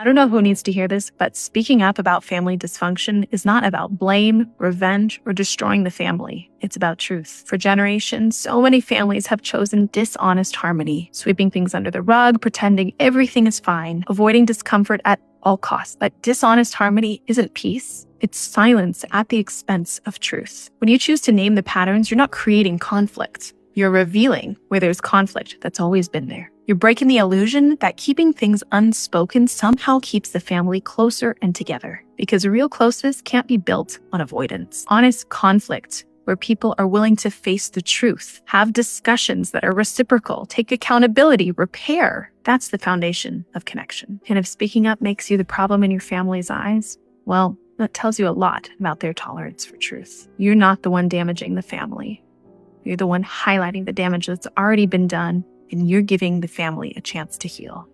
I don't know who needs to hear this, but speaking up about family dysfunction is not about blame, revenge, or destroying the family. It's about truth. For generations, so many families have chosen dishonest harmony, sweeping things under the rug, pretending everything is fine, avoiding discomfort at all costs. But dishonest harmony isn't peace. It's silence at the expense of truth. When you choose to name the patterns, you're not creating conflict. You're revealing where there's conflict that's always been there. You're breaking the illusion that keeping things unspoken somehow keeps the family closer and together. Because real closeness can't be built on avoidance. Honest conflict, where people are willing to face the truth, have discussions that are reciprocal, take accountability, repair. That's the foundation of connection. And if speaking up makes you the problem in your family's eyes, well, that tells you a lot about their tolerance for truth. You're not the one damaging the family. You're the one highlighting the damage that's already been done, and you're giving the family a chance to heal.